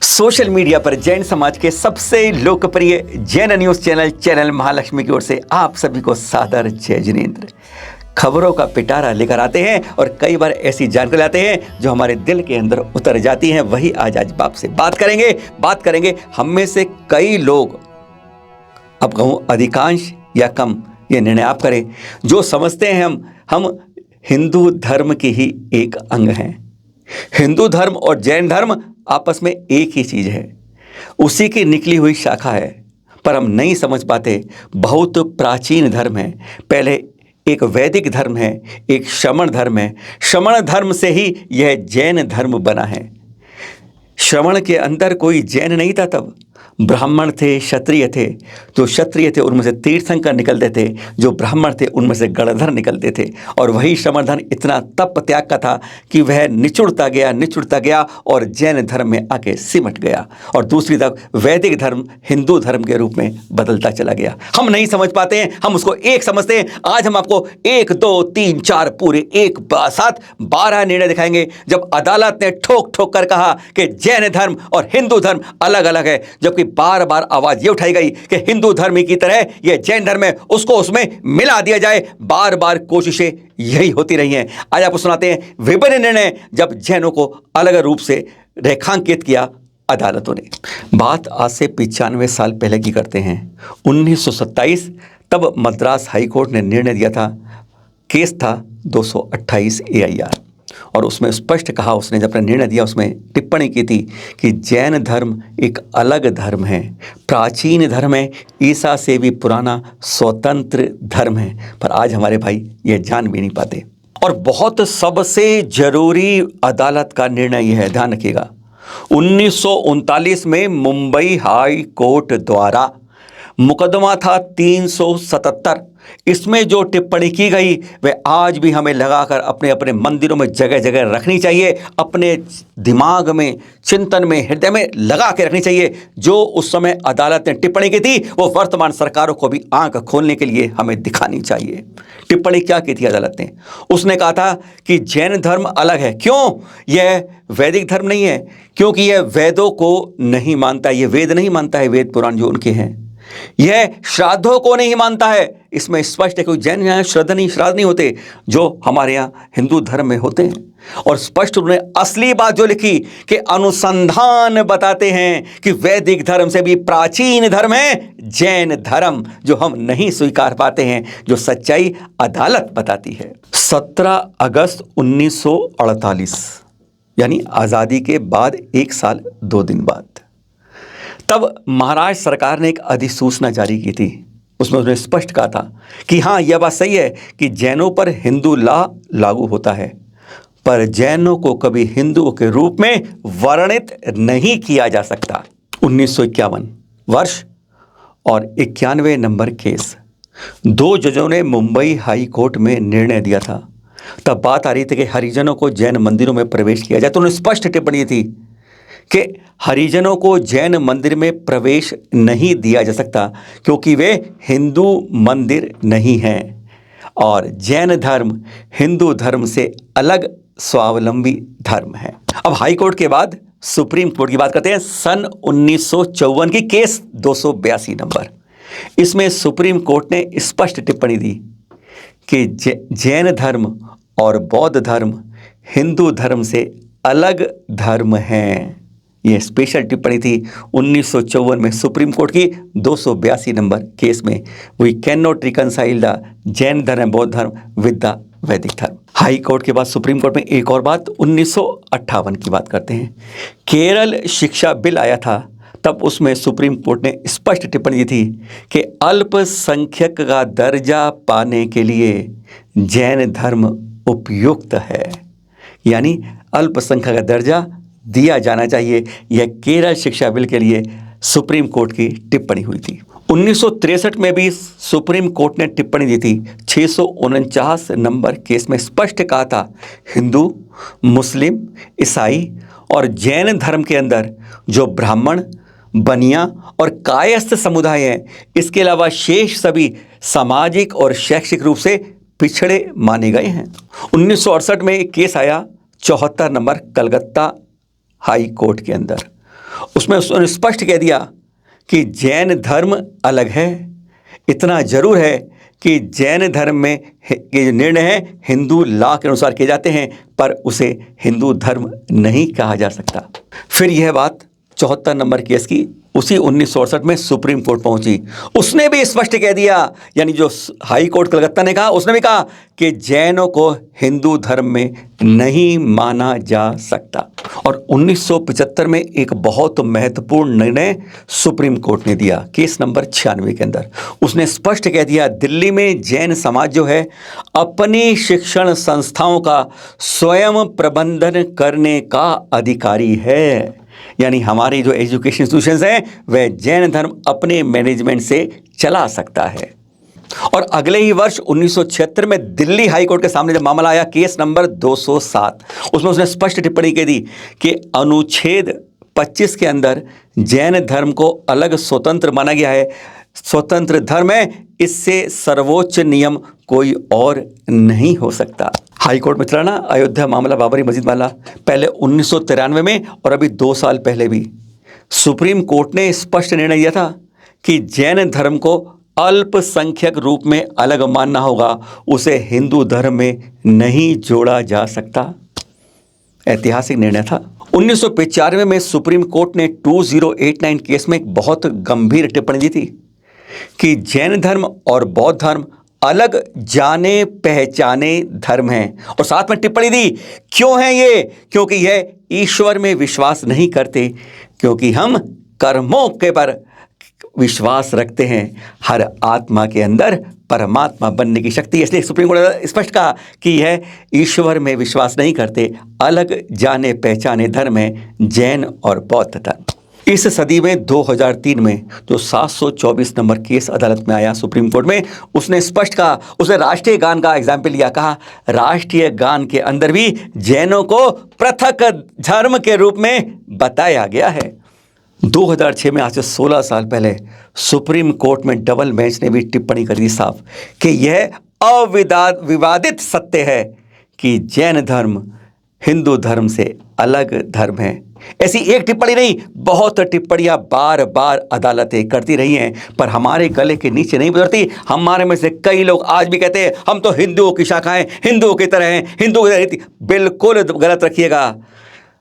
Social media पर जैन समाज के सबसे लोकप्रिय जैन न्यूज चैनल महालक्ष्मी की ओर से आप सभी को सादर जय जिनेंद्र। खबरों का पिटारा लेकर आते हैं और कई बार ऐसी जानकारी लाते हैं जो हमारे दिल के अंदर उतर जाती हैं। वही आज बाप से बात करेंगे। हम में से कई लोग, अब कहूँ अधिकांश या कम, ये निर्णय आप करें, जो समझते हैं हम हिंदू धर्म की ही एक अंग हैं। हिंदू धर्म और जैन धर्म आपस में एक ही चीज है, उसी की निकली हुई शाखा है, पर हम नहीं समझ पाते। बहुत प्राचीन धर्म है। पहले एक वैदिक धर्म है, एक श्रमण धर्म है। श्रमण धर्म से ही यह जैन धर्म बना है। श्रमण के अंदर कोई जैन नहीं था, तब ब्राह्मण थे, क्षत्रिय थे। जो क्षत्रिय थे उनमें से तीर्थंकर निकलते थे, जो ब्राह्मण थे उनमें से गणधर निकलते थे। और वही श्रमणधर इतना तप त्याग का था कि वह निचुड़ता गया और जैन धर्म में आके सिमट गया। और दूसरी तरफ वैदिक धर्म हिंदू धर्म के रूप में बदलता चला गया। हम नहीं समझ पाते हैं, हम उसको एक समझते हैं। आज हम आपको 1 2 3 4 पूरे एक साथ 12 निर्णय दिखाएंगे जब अदालत ने ठोक ठोक कर कहा कि जैन धर्म और हिंदू धर्म अलग अलग है। जबकि बार बार आवाज ये उठाई गई कि हिंदू धर्म की तरह यह जैन धर्म है, उसको उसमें मिला दिया जाए। बार बार कोशिशें यही होती रही हैं। आज आपको सुनाते हैं विभिन्न निर्णय जब जैनों को अलग रूप से रेखांकित किया अदालतों ने। बात आज से 95 साल पहले की करते हैं, 1927। तब मद्रास हाईकोर्ट ने निर्णय दिया था। केस था 228 AIR और उसमें स्पष्ट कहा, उसने जब निर्णय दिया उसमें टिप्पणी की थी कि जैन धर्म एक अलग धर्म है, प्राचीन धर्म है, ईसा से भी पुराना स्वतंत्र धर्म है। पर आज हमारे भाई ये जान भी नहीं पाते। और बहुत सबसे जरूरी अदालत का निर्णय यह है, ध्यान रखिएगा, 1939 में मुंबई हाई कोर्ट द्वारा मुकदमा था 377। इसमें जो टिप्पणी की गई वह आज भी हमें लगाकर अपने अपने मंदिरों में जगह जगह रखनी चाहिए, अपने दिमाग में, चिंतन में, हृदय में लगा के रखनी चाहिए। जो उस समय अदालत ने टिप्पणी की थी वो वर्तमान सरकारों को भी आंख खोलने के लिए हमें दिखानी चाहिए। टिप्पणी क्या की थी अदालत ने? उसने कहा था कि जैन धर्म अलग है। क्यों? यह वैदिक धर्म नहीं है, क्योंकि यह वेदों को नहीं मानता, यह वेद नहीं मानता है, वेद पुराण जो उनके हैं। यह श्राद्धों को नहीं मानता है। इसमें स्पष्ट है, कोई जैन यहाँ श्राद्ध नहीं होते जो हमारे यहाँ हिंदू धर्म में होते हैं। और स्पष्ट उन्होंने असली बात जो लिखी कि अनुसंधान बताते हैं कि वैदिक धर्म से भी प्राचीन धर्म है जैन धर्म, जो हम नहीं स्वीकार पाते हैं, जो सच्चाई अदालत बताती है। 17 अगस्त 1948 यानी आज़ादी के बाद 1 साल 2 दिन बाद, तब महाराष्ट्र सरकार ने एक अधिसूचना जारी की थी। उसमें उन्होंने स्पष्ट कहा था कि हाँ, यह बात सही है कि जैनों पर हिंदू लॉ लागू होता है, पर जैनों को कभी हिंदुओं के रूप में वर्णित नहीं किया जा सकता। 1951 वर्ष और 91 नंबर केस, 2 जजों ने मुंबई हाई कोर्ट में निर्णय दिया था। तब बात आ रही थी कि हरिजनों को जैन मंदिरों में प्रवेश किया जाए। तो उन्होंने स्पष्ट टिप्पणी थी कि हरिजनों को जैन मंदिर में प्रवेश नहीं दिया जा सकता क्योंकि वे हिंदू मंदिर नहीं हैं और जैन धर्म हिंदू धर्म से अलग स्वावलंबी धर्म है। अब हाई कोर्ट के बाद सुप्रीम कोर्ट की बात करते हैं। सन 1954 की केस 282 नंबर, इसमें सुप्रीम कोर्ट ने स्पष्ट टिप्पणी दी कि जैन धर्म और बौद्ध धर्म हिंदू धर्म से अलग धर्म हैं। ये स्पेशल टिप्पणी थी 1954 में सुप्रीम कोर्ट की 282 नंबर केस में। We can not reconcile the Jain dharma Bauddh धर्म विद द वैदिक धर्म। हाई कोर्ट के बाद सुप्रीम कोर्ट में एक और बात, 1958 की बात करते हैं। केरल शिक्षा बिल आया था, तब उसमें सुप्रीम कोर्ट ने स्पष्ट टिप्पणी दी थी कि अल्पसंख्यक का दर्जा पाने के लिए जैन धर्म उपयुक्त है, यानी अल्पसंख्यक का दर्जा दिया जाना चाहिए। यह केरल शिक्षा बिल के लिए सुप्रीम कोर्ट की टिप्पणी हुई थी। 1963 में भी सुप्रीम कोर्ट ने टिप्पणी दी थी। 649 नंबर केस में स्पष्ट कहा था हिंदू, मुस्लिम, ईसाई और जैन धर्म के अंदर जो ब्राह्मण, बनिया और कायस्थ समुदाय हैं, इसके अलावा शेष सभी सामाजिक और शैक्षिक रूप से पिछड़े माने गए हैं। 1968 में एक केस आया 74 नंबर कलकत्ता हाई कोर्ट के अंदर। उसमें उन्होंने स्पष्ट कह दिया कि जैन धर्म अलग है। इतना जरूर है कि जैन धर्म में ये जो निर्णय है हिंदू लॉ के अनुसार किए जाते हैं, पर उसे हिंदू धर्म नहीं कहा जा सकता। फिर यह बात 74 नंबर केस की उसी 1968 में सुप्रीम कोर्ट पहुंची। उसने भी स्पष्ट कह दिया, यानी जो हाई कोर्ट कलकत्ता ने कहा, उसने भी कहा कि जैनों को हिंदू धर्म में नहीं माना जा सकता। और 1975 में एक बहुत महत्वपूर्ण निर्णय सुप्रीम कोर्ट ने दिया, केस नंबर 96 के अंदर। उसने स्पष्ट कह दिया, दिल्ली में जैन समाज जो है अपनी शिक्षण संस्थाओं का स्वयं प्रबंधन करने का अधिकारी है। यानी हमारी जो एजुकेशन इंस्टीट्यूशंस हैं वह जैन धर्म अपने मैनेजमेंट से चला सकता है। और अगले ही वर्ष 1976 में दिल्ली हाई कोर्ट के सामने जब मामला आया, केस नंबर 207, उसमें उसने स्पष्ट टिप्पणी की दी कि अनुच्छेद 25 के अंदर जैन धर्म को अलग स्वतंत्र माना गया है, स्वतंत्र धर्म है, इससे सर्वोच्च नियम कोई और नहीं हो सकता। हाई कोर्ट में चला ना अयोध्या मामला, बाबरी मस्जिद मामला, पहले 1993 में और अभी 2 साल पहले भी सुप्रीम कोर्ट ने स्पष्ट निर्णय दिया था कि जैन धर्म को अल्पसंख्यक रूप में अलग मानना होगा, उसे हिंदू धर्म में नहीं जोड़ा जा सकता। ऐतिहासिक निर्णय था। 1995 में सुप्रीम कोर्ट ने 2089 केस में एक बहुत गंभीर टिप्पणी दी थी कि जैन धर्म और बौद्ध धर्म अलग जाने पहचाने धर्म हैं, और साथ में टिप्पणी दी क्यों है ये, क्योंकि यह ईश्वर में विश्वास नहीं करते, क्योंकि हम कर्मों के पर विश्वास रखते हैं। हर आत्मा के अंदर परमात्मा बनने की शक्ति है। इसलिए सुप्रीम कोर्ट ने स्पष्ट कहा कि यह ईश्वर में विश्वास नहीं करते, अलग जाने पहचाने धर्म है जैन और बौद्ध धर्म। इस सदी में 2003 में जो 724 नंबर केस अदालत में आया सुप्रीम कोर्ट में, उसने स्पष्ट कहा, उसने राष्ट्रीय गान का एग्जाम्पल लिया, कहा राष्ट्रीय गान के अंदर भी जैनों को पृथक धर्म के रूप में बताया गया है। 2006 में, आज से 16 साल पहले, सुप्रीम कोर्ट में डबल बेंच ने भी टिप्पणी कर दी साफ कि यह अविवादित सत्य है कि जैन धर्म हिंदू धर्म से अलग धर्म है। ऐसी एक टिप्पणी नहीं, बहुत टिप्पणियां बार बार अदालतें करती रही हैं, पर हमारे गले के नीचे नहीं गुजरती। हमारे में से कई लोग आज भी कहते हैं हम तो हिंदुओं की शाखा हैं, हिंदुओं की तरह हैं, हिंदुओं की तरह। बिल्कुल गलत रखिएगा।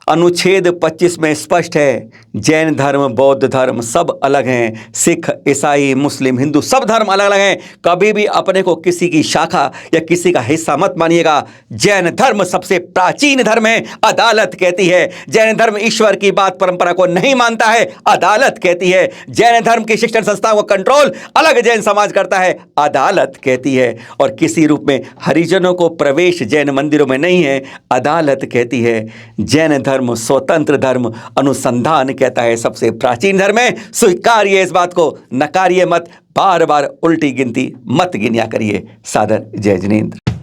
अनुच्छेद 25 में स्पष्ट है, जैन धर्म बौद्ध धर्म सब अलग हैं, सिख ईसाई मुस्लिम हिंदू सब धर्म अलग अलग हैं। कभी भी अपने को किसी की शाखा या किसी का हिस्सा मत मानिएगा। जैन धर्म सबसे प्राचीन धर्म है, अदालत कहती है। जैन धर्म ईश्वर की बात परंपरा को नहीं मानता है, अदालत कहती है। जैन धर्म की शिक्षण संस्थाओं का कंट्रोल अलग जैन समाज करता है, अदालत कहती है। और किसी रूप में हरिजनों को प्रवेश जैन मंदिरों में नहीं है, अदालत कहती है। जैन धर्म स्वतंत्र धर्म, अनुसंधान कहता है सबसे प्राचीन धर्म है। स्वीकारिए इस बात को, नकारिए मत, बार बार उल्टी गिनती मत गिनिया करिए। सादर जय जिनेंद्र।